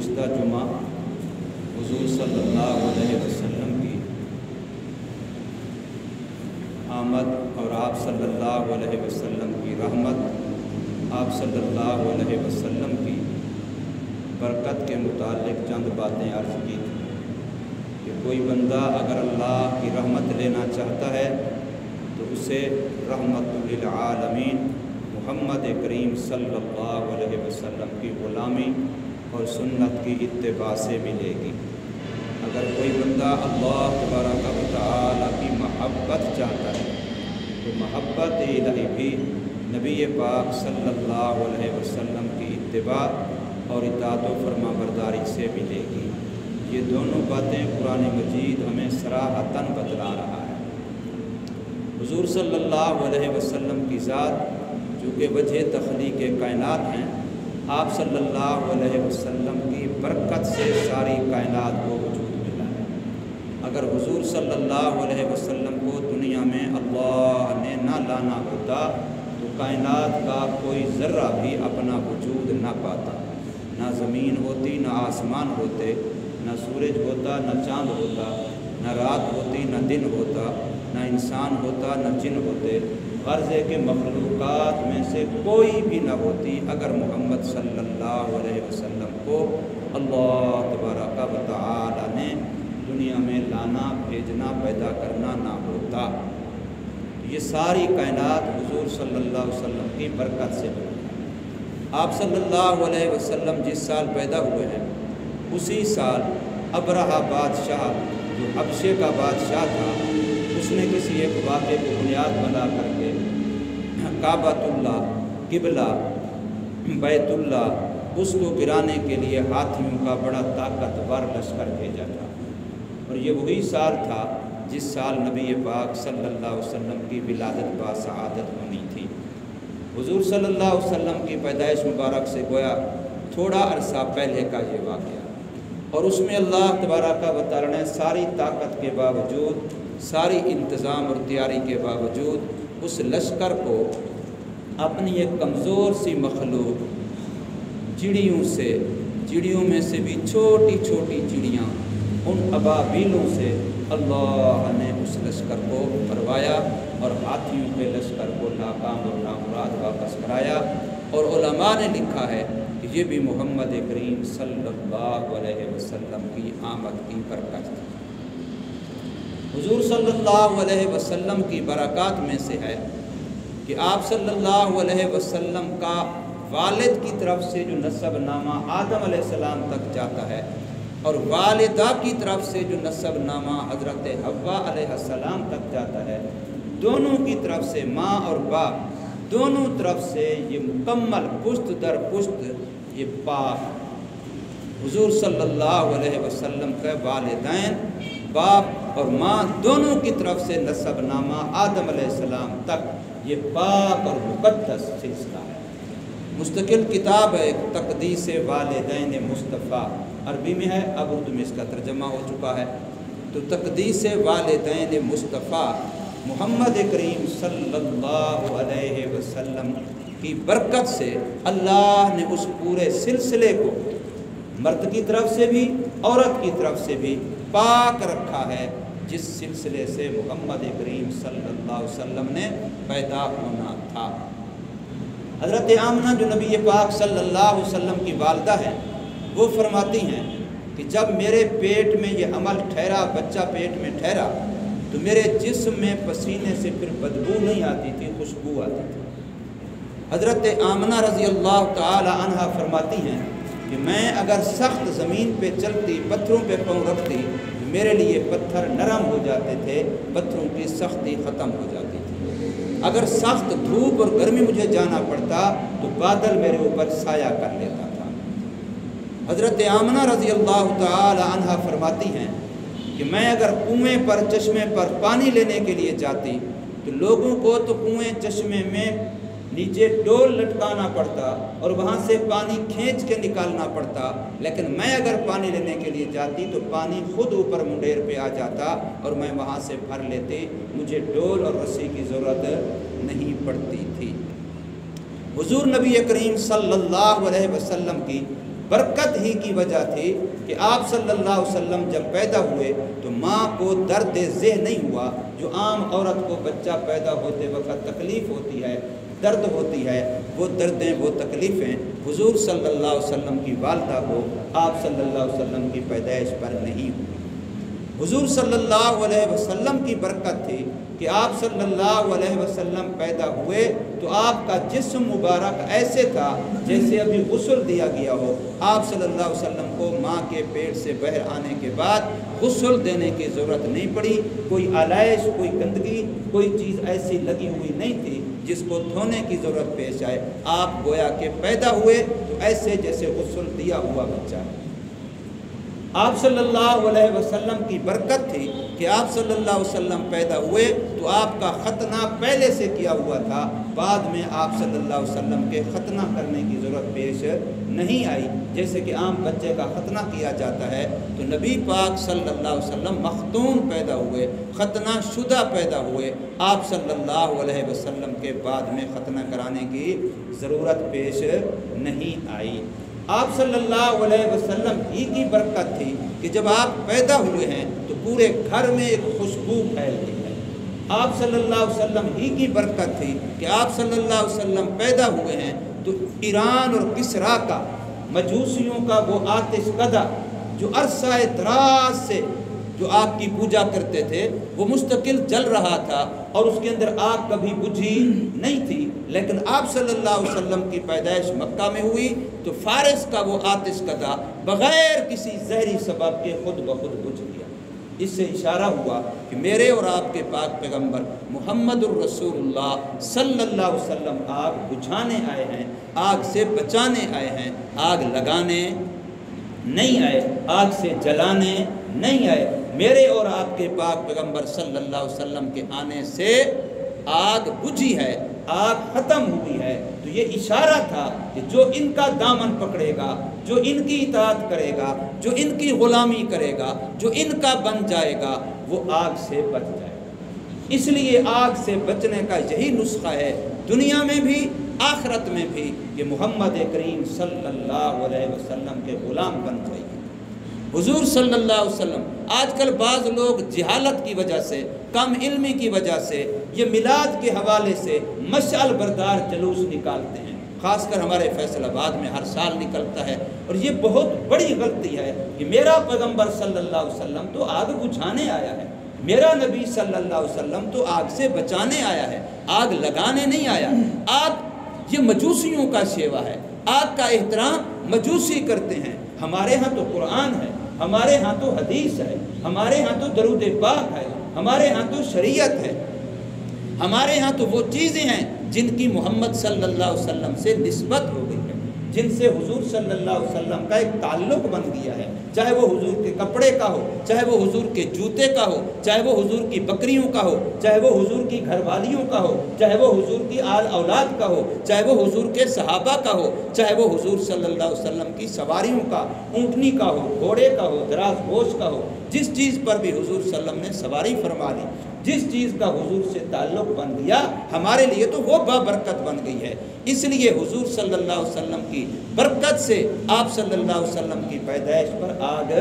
گزشتہ جمعہ حضور صلی اللہ علیہ وسلم کی آمد اور آپ صلی اللہ علیہ وسلم کی رحمت، آپ صلی اللہ علیہ وسلم کی برکت کے متعلق چند باتیں عرض کی تھیں کہ کوئی بندہ اگر اللہ کی رحمت لینا چاہتا ہے تو اسے رحمت للعالمین محمد کریم صلی اللہ علیہ وسلم کی غلامی اور سنت کی اتباع سے ملے گی۔ اگر کوئی بندہ اللہ تبارک و تعالی کی محبت چاہتا ہے تو محبت الہی بھی نبی پاک صلی اللہ علیہ وسلم کی اتباع اور اطاعت و فرما برداری سے ملے گی۔ یہ دونوں باتیں قرآن مجید ہمیں صراحتاً بتلا رہا ہے۔ حضور صلی اللہ علیہ وسلم کی ذات چونکہ وجہ تخلیق کائنات ہیں، آپ صلی اللہ علیہ وسلم کی برکت سے ساری کائنات کو وجود ملا ہے۔ اگر حضور صلی اللہ علیہ وسلم کو دنیا میں اللہ نے نہ لانا ہوتا تو کائنات کا کوئی ذرہ بھی اپنا وجود نہ پاتا، نہ زمین ہوتی، نہ آسمان ہوتے، نہ سورج ہوتا، نہ چاند ہوتا، نہ رات ہوتی، نہ دن ہوتا، نہ انسان ہوتا، نہ جن ہوتے، غرض ہے کہ مخلوقات میں سے کوئی بھی نہ ہوتی اگر محمد صلی اللہ علیہ وسلم کو اللہ تبارک و تعالی نے دنیا میں لانا، بھیجنا، پیدا کرنا نہ ہوتا۔ یہ ساری کائنات حضور صلی اللہ علیہ وسلم کی برکت سے بنی۔ آپ صلی اللہ علیہ وسلم جس سال پیدا ہوئے ہیں اسی سال ابرہہ بادشاہ جو حبشے کا بادشاہ تھا، اس نے کسی ایک واقعے کو بنیاد بنا کر کے کعبۃ اللہ، قبلہ بیت اللہ، اس کو گرانے کے لیے ہاتھیوں کا بڑا طاقتور لشکر بھیجا تھا۔ اور یہ وہی سال تھا جس سال نبی پاک صلی اللہ علیہ وسلم کی ولادت با سعادت ہونی تھی۔ حضور صلی اللہ علیہ وسلم کی پیدائش مبارک سے گویا تھوڑا عرصہ پہلے کا یہ واقعہ، اور اس میں اللہ تبارک و تعالی نے ساری طاقت کے باوجود، ساری انتظام اور تیاری کے باوجود اس لشکر کو اپنی ایک کمزور سی مخلوق چڑیوں میں سے بھی چھوٹی چھوٹی چڑیاں، ان ابابیلوں سے اللہ نے اس لشکر کو مروایا اور ہاتھیوں کے لشکر کو ناکام اور نامراد واپس کرایا۔ اور علماء نے لکھا ہے کہ یہ بھی محمد کریم صلی اللہ علیہ وسلم کی آمد کی برکت تھی۔ حضور صلی اللہ علیہ وسلم کی برکات میں سے ہے کہ آپ صلی اللہ علیہ وسلم کا والد کی طرف سے جو نسب نامہ آدم علیہ السلام تک جاتا ہے اور والدہ کی طرف سے جو نسب نامہ حضرت حوا علیہ السلام تک جاتا ہے، دونوں کی طرف سے ماں اور باپ دونوں طرف سے یہ مکمل پشت در پشت یہ پاک حضور صلی اللہ علیہ وسلم کے والدین، باپ اور ماں دونوں کی طرف سے نسب نامہ آدم علیہ السلام تک یہ پاک اور مقدس سلسلہ ہے۔ مستقل کتاب ہے تقدیس والدین مصطفیٰ، عربی میں ہے، اب اردو میں اس کا ترجمہ ہو چکا ہے۔ تو تقدیس والدین مصطفیٰ محمد کریم صلی اللہ علیہ وسلم کی برکت سے اللہ نے اس پورے سلسلے کو مرد کی طرف سے بھی عورت کی طرف سے بھی پاک رکھا ہے، جس سلسلے سے محمد کریم صلی اللہ علیہ وسلم نے پیدا ہونا تھا۔ حضرت آمنہ جو نبی پاک صلی اللہ علیہ وسلم کی والدہ ہیں، وہ فرماتی ہیں کہ جب میرے پیٹ میں یہ عمل ٹھہرا، بچہ پیٹ میں ٹھہرا، تو میرے جسم میں پسینے سے پھر بدبو نہیں آتی تھی، خوشبو آتی تھی۔ حضرت آمنہ رضی اللہ تعالی عنہا فرماتی ہیں کہ میں اگر سخت زمین پہ چلتی، پتھروں پہ پاؤں رکھتی تو میرے لیے پتھر نرم ہو جاتے تھے، پتھروں کی سختی ختم ہو جاتی تھی۔ اگر سخت دھوپ اور گرمی مجھے جانا پڑتا تو بادل میرے اوپر سایہ کر لیتا تھا۔ حضرت آمنہ رضی اللہ تعالی عنہا فرماتی ہیں کہ میں اگر کنویں پر، چشمے پر پانی لینے کے لیے جاتی تو لوگوں کو تو کنویں چشمے میں نیچے ڈول لٹکانا پڑتا اور وہاں سے پانی کھینچ کے نکالنا پڑتا، لیکن میں اگر پانی لینے کے لیے جاتی تو پانی خود اوپر منڈیر پہ آ جاتا اور میں وہاں سے بھر لیتی، مجھے ڈول اور رسی کی ضرورت نہیں پڑتی تھی۔ حضور نبی کریم صلی اللہ علیہ وسلم کی برکت ہی کی وجہ تھی کہ آپ صلی اللہ علیہ وسلم جب پیدا ہوئے تو ماں کو درد ذہ نہیں ہوا، جو عام عورت کو بچہ پیدا ہوتے وقت تکلیف ہوتی ہے، درد ہوتی ہے، وہ دردیں وہ تکلیفیں حضور صلی اللہ علیہ وسلم کی والدہ کو آپ صلی اللہ علیہ وسلم کی پیدائش پر نہیں ہوئی۔ حضور صلی اللہ علیہ وسلم کی برکت تھی کہ آپ صلی اللہ علیہ وسلم پیدا ہوئے تو آپ کا جسم مبارک ایسے تھا جیسے ابھی غسل دیا گیا ہو۔ آپ صلی اللہ علیہ وسلم کو ماں کے پیٹ سے باہر آنے کے بعد غسل دینے کی ضرورت نہیں پڑی، کوئی آلائش، کوئی گندگی، کوئی چیز ایسی لگی ہوئی نہیں تھی جس کو دھونے کی ضرورت پیش آئے۔ آپ گویا کہ پیدا ہوئے تو ایسے جیسے غسل دیا ہوا بچہ ہے۔ آپ صلی اللہ علیہ وسلم کی برکت تھی کہ آپ صلی اللہ علیہ وسلم پیدا ہوئے تو آپ کا ختنہ پہلے سے کیا ہوا تھا، بعد میں آپ صلی اللہ علیہ وسلم کے ختنہ کرنے کی ضرورت پیش نہیں آئی۔ جیسے کہ عام بچے کا ختنہ کیا جاتا ہے تو نبی پاک صلی اللہ علیہ وسلم مختون پیدا ہوئے، ختنہ شدہ پیدا ہوئے، آپ صلی اللہ علیہ وسلم کے بعد میں ختنہ کرانے کی ضرورت پیش نہیں آئی۔ آپ صلی اللہ علیہ وسلم ہی کی برکت تھی کہ جب آپ پیدا ہوئے ہیں تو پورے گھر میں ایک خوشبو پھیل گئی ہے۔ آپ صلی اللہ علیہ وسلم ہی کی برکت تھی کہ آپ صلی اللہ علیہ وسلم پیدا ہوئے ہیں تو ایران اور کسریٰ کا، مجوسیوں کا وہ آتش کدہ جو عرصہ دراز سے جو آگ کی پوجا کرتے تھے وہ مستقل جل رہا تھا اور اس کے اندر آگ کبھی بجھی نہیں تھی، لیکن آپ صلی اللہ علیہ وسلم کی پیدائش مکہ میں ہوئی تو فارس کا وہ آتش کدہ بغیر کسی زہری سبب کے خود بخود بجھ گیا۔ اس سے اشارہ ہوا کہ میرے اور آپ کے پاک پیغمبر محمد الرسول اللہ صلی اللہ علیہ وسلم آگ بجھانے آئے ہیں، آگ سے بچانے آئے ہیں، آگ لگانے نہیں آئے، آگ سے جلانے نہیں آئے۔ میرے اور آپ کے پاک پیغمبر صلی اللہ علیہ وسلم کے آنے سے آگ بجھی ہے، آگ ختم ہوئی ہے۔ تو یہ اشارہ تھا کہ جو ان کا دامن پکڑے گا، جو ان کی اطاعت کرے گا، جو ان کی غلامی کرے گا، جو ان کا بن جائے گا، وہ آگ سے بچ جائے گا۔ اس لیے آگ سے بچنے کا یہی نسخہ ہے دنیا میں بھی آخرت میں بھی کہ محمد کریم صلی اللہ علیہ وسلم کے غلام بن جائے۔ حضور صلی اللہ علیہ وسلم، آج کل بعض لوگ جہالت کی وجہ سے، کم علمی کی وجہ سے، یہ میلاد کے حوالے سے مشعل بردار جلوس نکالتے ہیں، خاص کر ہمارے فیصل آباد میں ہر سال نکلتا ہے، اور یہ بہت بڑی غلطی ہے کہ میرا پیغمبر صلی اللہ علیہ وسلم تو آگ بجھانے آیا ہے، میرا نبی صلی اللہ علیہ وسلم تو آگ سے بچانے آیا ہے، آگ لگانے نہیں آیا۔ آگ یہ مجوسیوں کا شیوا ہے، آگ کا احترام مجوسی کرتے ہیں۔ ہمارے ہاں تو قرآن ہے، ہمارے ہاں تو حدیث ہے، ہمارے ہاں تو درود پاک ہے، ہمارے ہاں تو شریعت ہے، ہمارے ہاں تو وہ چیزیں ہیں جن کی محمد صلی اللہ علیہ وسلم سے نسبت ہو گئی ہے، جن سے حضور صلی اللہ علیہ وسلم کا ایک تعلق بن گیا ہے، چاہے وہ حضور کے کپڑے کا ہو، چاہے وہ حضور کے جوتے کا ہو، چاہے وہ حضور کی بکریوں کا ہو، چاہے وہ حضور کی گھر والیوں کا ہو، چاہے وہ حضور کی آل اولاد کا ہو، چاہے وہ حضور کے صحابہ کا ہو، چاہے وہ حضور صلی اللہ علیہ وسلم کی سواریوں کا، اونٹنی کا ہو، گھوڑے کا ہو، دراز گوش کا ہو، جس چیز پر بھی حضور صلی اللہ علیہ وسلم نے سواری فرما لی، جس چیز کا حضور سے تعلق بن گیا، ہمارے لیے تو وہ بابرکت بن گئی ہے۔ اس لیے حضور صلی اللہ علیہ وسلم کی برکت سے آپ صلی اللہ علیہ وسلم کی پیدائش پر آگ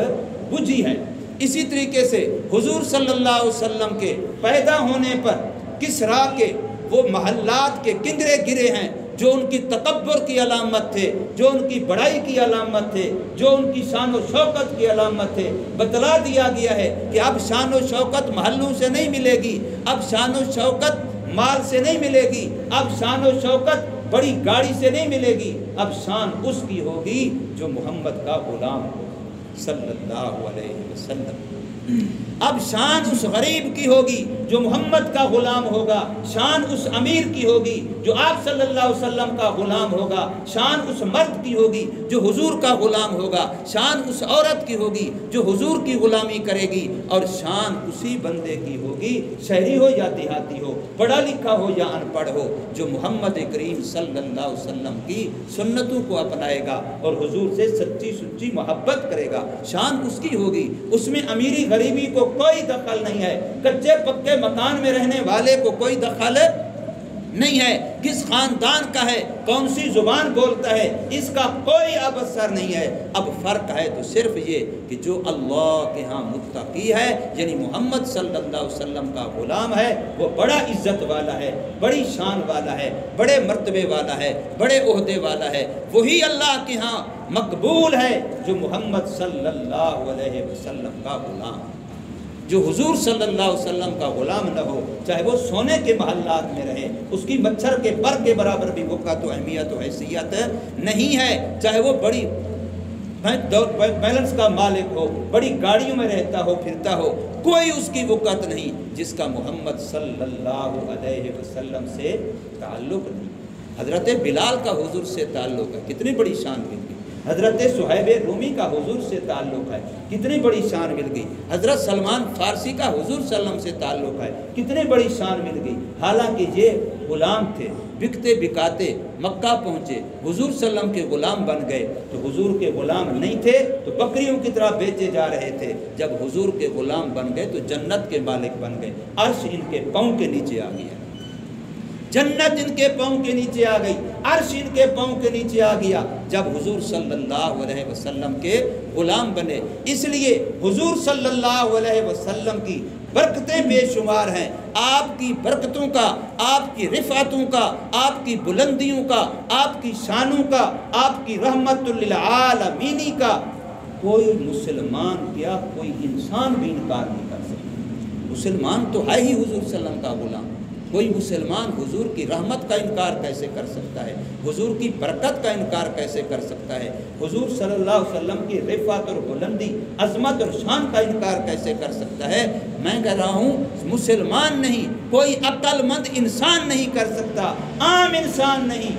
بجھی ہے۔ اسی طریقے سے حضور صلی اللہ علیہ وسلم کے پیدا ہونے پر کسریٰ کے وہ محلات کے کنگرے گرے ہیں جو ان کی تکبر کی علامت تھے، جو ان کی بڑائی کی علامت تھے، جو ان کی شان و شوکت کی علامت تھے۔ بتلا دیا گیا ہے کہ اب شان و شوکت محلوں سے نہیں ملے گی، اب شان و شوکت مال سے نہیں ملے گی، اب شان و شوکت بڑی گاڑی سے نہیں ملے گی، اب شان اس کی ہوگی جو محمد کا غلام ہوگا صلی اللہ علیہ وسلم۔ اب شان اس غریب کی ہوگی جو محمد کا غلام ہوگا، شان اس امیر کی ہوگی جو آپ صلی اللہ علیہ وسلم کا غلام ہوگا، شان اس مرد کی ہوگی جو حضور کا غلام ہوگا، شان اس عورت کی ہوگی جو حضور کی غلامی کرے گی، اور شان اسی بندے کی ہوگی، شہری ہو یا دیہاتی ہو، پڑھا لکھا ہو یا ان پڑھ ہو، جو محمد کریم صلی اللہ علیہ وسلم کی سنتوں کو اپنائے گا اور حضور سے سچی سچی محبت کرے گا، شان اس کی ہوگی۔ اس میں امیری غریبی کو کوئی دخل نہیں ہے، کچے پکے مکان میں رہنے والے کو کوئی دخل نہیں ہے، کس خاندان کا ہے، کون سی زبان بولتا ہے، اس کا کوئی اب اثر نہیں ہے۔ اب فرق ہے تو صرف یہ کہ جو اللہ کے ہاں متقی ہے، یعنی محمد صلی اللہ علیہ وسلم کا غلام ہے، وہ بڑا عزت والا ہے، بڑی شان والا ہے، بڑے مرتبے والا ہے، بڑے عہدے والا ہے، وہی اللہ کے ہاں مقبول ہے جو محمد صلی اللہ علیہ وسلم کا غلام۔ جو حضور صلی اللہ علیہ وسلم کا غلام نہ ہو، چاہے وہ سونے کے محلات میں رہے، اس کی مچھر کے پر کے برابر بھی وقت و اہمیت و حیثیت نہیں ہے، چاہے وہ بڑی بیلنس کا مالک ہو، بڑی گاڑیوں میں رہتا ہو پھرتا ہو، کوئی اس کی وقت نہیں جس کا محمد صلی اللہ علیہ وسلم سے تعلق نہیں۔ حضرت بلال کا حضور سے تعلق ہے، کتنی بڑی شان مل گئی۔ حضرت صہیب رومی کا حضور سے تعلق ہے، کتنی بڑی شان مل گئی۔ حضرت سلمان فارسی کا حضور صلی اللہ علیہ وسلم سے تعلق ہے، کتنی بڑی شان مل گئی۔ حالانکہ یہ غلام تھے، بکتے بکاتے مکہ پہنچے، حضور صلی اللہ علیہ وسلم کے غلام بن گئے، تو حضور کے غلام نہیں تھے تو بکریوں کی طرح بیچے جا رہے تھے، جب حضور کے غلام بن گئے تو جنت کے مالک بن گئے، عرش ان کے پاؤں کے نیچے آ گیا، جنت ان کے پاؤں کے نیچے آ گئی، عرش ان کے پاؤں کے نیچے آ گیا جب حضور صلی اللہ علیہ وسلم کے غلام بنے۔ اس لیے حضور صلی اللہ علیہ وسلم کی برکتیں بے شمار ہیں، آپ کی برکتوں کا، آپ کی رفعتوں کا، آپ کی بلندیوں کا، آپ کی شانوں کا، آپ کی رحمت للعالمینی کا کوئی مسلمان کیا کوئی انسان بھی انکار نہیں کر سکتا۔ مسلمان تو ہے ہی حضور صلی اللہ علیہ وسلم کا غلام، کوئی مسلمان حضور کی رحمت کا انکار کیسے کر سکتا ہے، حضور کی برکت کا انکار کیسے کر سکتا ہے، حضور صلی اللہ علیہ وسلم کی رفعت اور بلندی، عظمت اور شان کا انکار کیسے کر سکتا ہے۔ میں کہہ رہا ہوں مسلمان نہیں، کوئی عقل مند انسان نہیں کر سکتا، عام انسان نہیں۔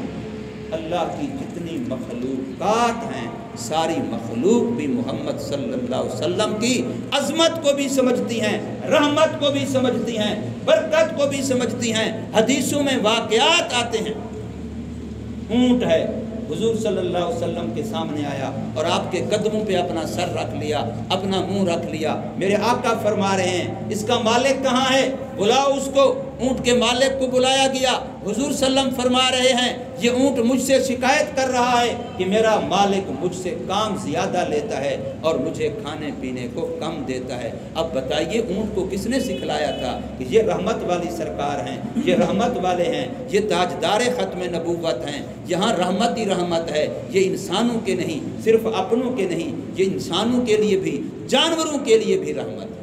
اللہ کی جتنی مخلوقات ہیں ساری مخلوق بھی محمد صلی اللہ علیہ وسلم کی عظمت کو بھی سمجھتی ہیں، رحمت کو بھی سمجھتی ہیں، برکت کو بھی سمجھتی ہیں۔ حدیثوں میں واقعات آتے ہیں، اونٹ ہے، حضور صلی اللہ علیہ وسلم کے سامنے آیا اور آپ کے قدموں پہ اپنا سر رکھ لیا، اپنا منہ رکھ لیا، میرے آقا فرما رہے ہیں اس کا مالک کہاں ہے، بلاؤ اس کو۔ اونٹ کے مالک کو بلایا گیا، حضور صلی اللہ علیہ وسلم فرما رہے ہیں یہ اونٹ مجھ سے شکایت کر رہا ہے کہ میرا مالک مجھ سے کام زیادہ لیتا ہے اور مجھے کھانے پینے کو کم دیتا ہے۔ اب بتائیے اونٹ کو کس نے سکھلایا تھا کہ یہ رحمت والی سرکار ہیں، یہ رحمت والے ہیں، یہ تاجدار ختم نبوت ہیں، یہاں رحمت ہی رحمت ہے، یہ انسانوں کے نہیں، صرف اپنوں کے نہیں، یہ انسانوں کے لیے بھی، جانوروں کے لیے بھی رحمت ہے۔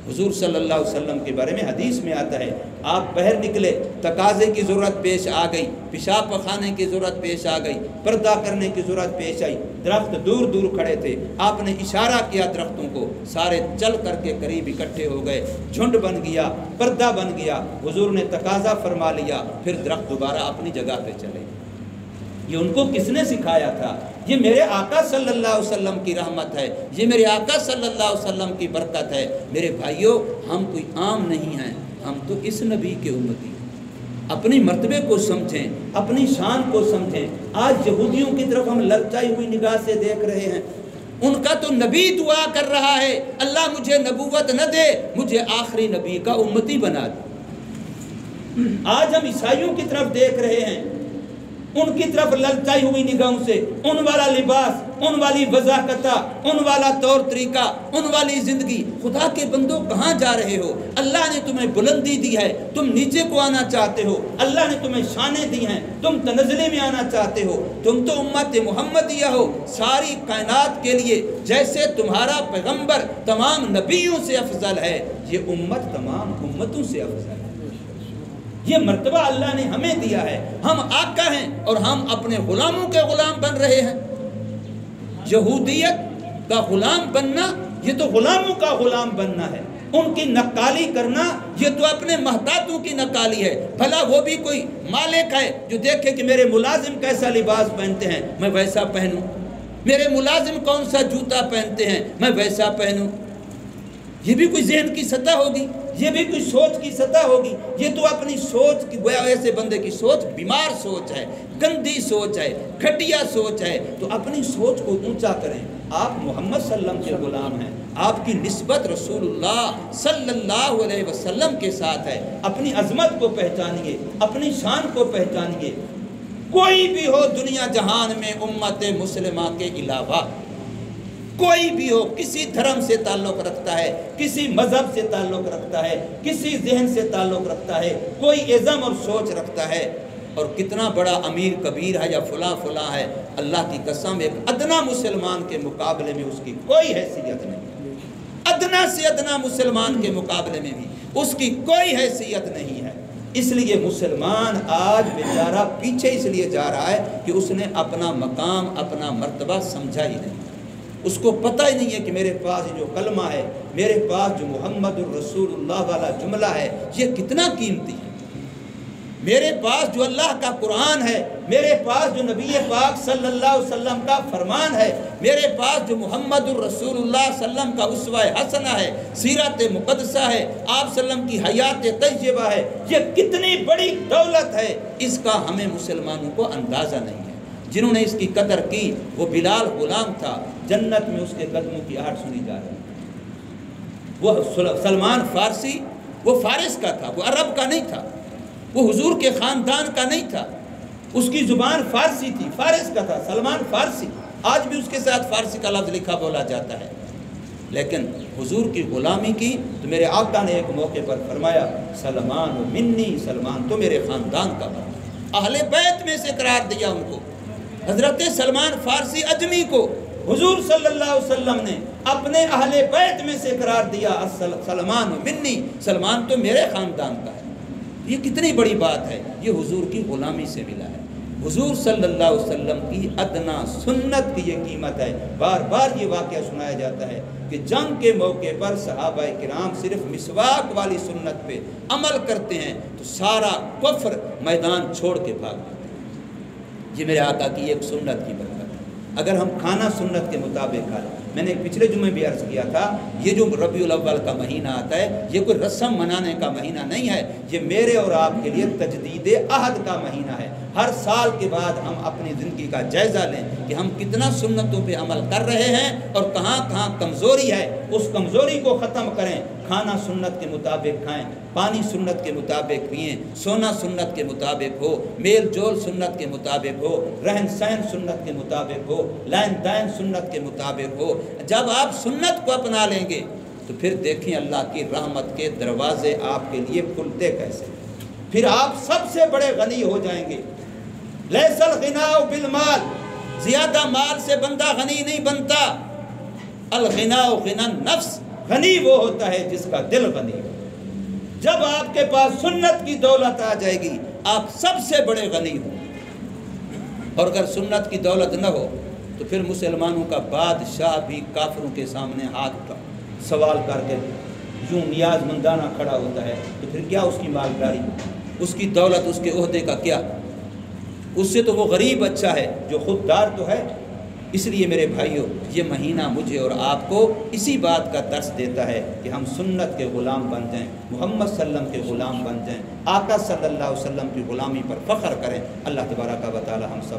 حضور صلی اللہ علیہ وسلم کے بارے میں حدیث میں آتا ہے آپ باہر نکلے، تقاضے کی ضرورت پیش آ گئی، پیشاب پخانے کی ضرورت پیش آ گئی، پردہ کرنے کی ضرورت پیش آئی، درخت دور دور کھڑے تھے، آپ نے اشارہ کیا درختوں کو، سارے چل کر کے قریب اکٹھے ہو گئے، جھنڈ بن گیا، پردہ بن گیا، حضور نے تقاضا فرما لیا، پھر درخت دوبارہ اپنی جگہ پہ چلے۔ یہ ان کو کس نے سکھایا تھا؟ یہ میرے آقا صلی اللہ علیہ وسلم کی رحمت ہے، یہ میرے آقا صلی اللہ علیہ وسلم کی برکت ہے۔ میرے بھائیوں، ہم کوئی عام نہیں ہیں، ہم تو اس نبی کے امتی ہیں۔ اپنی مرتبے کو سمجھیں، اپنی شان کو سمجھیں۔ آج یہودیوں کی طرف ہم للچائی ہوئی نگاہ سے دیکھ رہے ہیں، ان کا تو نبی دعا کر رہا ہے اللہ مجھے نبوت نہ دے، مجھے آخری نبی کا امتی بنا دے۔ آج ہم عیسائیوں کی طرف دیکھ رہے ہیں، ان کی طرف للچائی ہوئی نگاہوں سے، ان والا لباس، ان والی وضاحت، ان والا طور طریقہ، ان والی زندگی۔ خدا کے بندوں کہاں جا رہے ہو؟ اللہ نے تمہیں بلندی دی ہے، تم نیچے کو آنا چاہتے ہو، اللہ نے تمہیں شانیں دی ہیں، تم تنزلے میں آنا چاہتے ہو، تم تو امت محمدیہ ہو، ساری کائنات کے لیے جیسے تمہارا پیغمبر تمام نبیوں سے افضل ہے، یہ امت تمام امتوں سے افضل ہے۔ یہ مرتبہ اللہ نے ہمیں دیا ہے، ہم آقا ہیں اور ہم اپنے غلاموں کے غلام بن رہے ہیں۔ یہودیت کا غلام بننا یہ تو غلاموں کا غلام بننا ہے، ان کی نقالی کرنا یہ تو اپنے محتاطوں کی نقالی ہے۔ بھلا وہ بھی کوئی مالک ہے جو دیکھے کہ میرے ملازم کیسا لباس پہنتے ہیں میں ویسا پہنوں، میرے ملازم کون سا جوتا پہنتے ہیں میں ویسا پہنوں۔ یہ بھی کوئی ذہن کی سطح ہوگی، یہ بھی کوئی سوچ کی سطح ہوگی۔ یہ تو اپنی سوچ کی گویا ایسے بندے کی سوچ بیمار سوچ ہے، گندی سوچ ہے، گھٹیا سوچ ہے۔ تو اپنی سوچ کو اونچا کریں، آپ محمد صلی اللہ علیہ وسلم کے غلام ہیں، آپ کی نسبت رسول اللہ صلی اللہ علیہ وسلم کے ساتھ ہے۔ اپنی عظمت کو پہچانیے، اپنی شان کو پہچانیے۔ کوئی بھی ہو دنیا جہان میں امت مسلمہ کے علاوہ، کوئی بھی ہو، کسی دھرم سے تعلق رکھتا ہے، کسی مذہب سے تعلق رکھتا ہے، کسی ذہن سے تعلق رکھتا ہے، کوئی عزم اور سوچ رکھتا ہے، اور کتنا بڑا امیر کبیر ہے یا فلاں فلاں ہے، اللہ کی قسم ایک ادنا مسلمان کے مقابلے میں اس کی کوئی حیثیت نہیں، ادنا سے ادنا مسلمان کے مقابلے میں بھی اس کی کوئی حیثیت نہیں ہے۔ اس لیے مسلمان آج بیچارہ پیچھے اس لیے جا رہا ہے کہ اس نے اپنا مقام، اپنا مرتبہ سمجھا ہی نہیں۔ اس کو پتہ ہی نہیں ہے کہ میرے پاس جو کلمہ ہے، میرے پاس جو محمد الرسول اللہ والا جملہ ہے، یہ کتنا قیمتی ہے۔ میرے پاس جو اللہ کا قرآن ہے، میرے پاس جو نبی پاک صلی اللہ علیہ وسلم کا فرمان ہے، میرے پاس جو محمد الرسول اللہ صلی اللہ علیہ وسلم کا اسوہ حسنہ ہے، سیرت مقدسہ ہے، آپ صلی اللہ علیہ وسلم کی حیات طیبہ ہے، یہ کتنی بڑی دولت ہے، اس کا ہمیں مسلمانوں کو اندازہ نہیں ہے۔ جنہوں نے اس کی قدر کی، وہ بلال غلام تھا، جنت میں اس کے قدموں کی آہٹ سنی جا رہی ہے۔ وہ سلمان فارسی، وہ فارس کا تھا، وہ عرب کا نہیں تھا، وہ حضور کے خاندان کا نہیں تھا، اس کی زبان فارسی تھی، فارس کا تھا، سلمان فارسی۔ آج بھی اس کے ساتھ فارسی کا لفظ لکھا بولا جاتا ہے، لیکن حضور کی غلامی کی تو میرے آقا نے ایک موقع پر فرمایا، سلمان و منی، سلمان تو میرے خاندان کا بنا۔ اہل بیت میں سے قرار دیا ان کو۔ حضرت سلمان فارسی اجمی کو حضور صلی اللہ علیہ وسلم نے اپنے اہل بیت میں سے قرار دیا، سلمان و منی، سلمان تو میرے خاندان کا ہے۔ یہ کتنی بڑی بات ہے، یہ حضور کی غلامی سے ملا ہے۔ حضور صلی اللہ علیہ وسلم کی ادنا سنت کی یہ قیمت ہے۔ بار بار یہ واقعہ سنایا جاتا ہے کہ جنگ کے موقع پر صحابہ کرام صرف مسواک والی سنت پہ عمل کرتے ہیں تو سارا کفر میدان چھوڑ کے بھاگ جاتے ہیں۔ یہ میرے آقا کی ایک سنت کی برکت ہے۔ اگر ہم کھانا سنت کے مطابق کھا لیں، میں نے پچھلے جمعے بھی عرض کیا تھا، یہ جو ربیع الاول کا مہینہ آتا ہے، یہ کوئی رسم منانے کا مہینہ نہیں ہے، یہ میرے اور آپ کے لیے تجدید عہد کا مہینہ ہے۔ ہر سال کے بعد ہم اپنی زندگی کا جائزہ لیں کہ ہم کتنا سنتوں پہ عمل کر رہے ہیں اور کہاں کہاں کمزوری ہے، اس کمزوری کو ختم کریں۔ کھانا سنت کے مطابق کھائیں، پانی سنت کے مطابق پئیں، سونا سنت کے مطابق ہو، میل جول سنت کے مطابق ہو، رہن سہن سنت کے مطابق ہو، لین دین سنت کے مطابق ہو۔ جب آپ سنت کو اپنا لیں گے تو پھر دیکھیں اللہ کی رحمت کے دروازے آپ کے لیے کھلتے کیسے، پھر آپ سب سے بڑے غنی ہو جائیں گے۔ لیس الغنی بالمال، زیادہ مال سے بندہ غنی نہیں بنتا۔ الغنی غنی النفس، غنی وہ ہوتا ہے جس کا دل غنی ہو۔ جب آپ کے پاس سنت کی دولت آ جائے گی، آپ سب سے بڑے غنی ہوں۔ اور اگر سنت کی دولت نہ ہو تو پھر مسلمانوں کا بادشاہ بھی کافروں کے سامنے ہاتھ سوال کر کے یوں نیاز مندانہ کھڑا ہوتا ہے، تو پھر کیا اس کی مالداری، اس کی دولت، اس کے عہدے کا کیا؟ اس سے تو وہ غریب اچھا ہے جو خوددار تو ہے۔ اس لیے میرے بھائیوں، یہ مہینہ مجھے اور آپ کو اسی بات کا درس دیتا ہے کہ ہم سنت کے غلام بن جائیں، محمد صلی اللہ علیہ وسلم کے غلام بن جائیں، آقا صلی اللہ علیہ وسلم کی غلامی پر فخر کریں۔ اللہ تبارک و تعالی ہم سب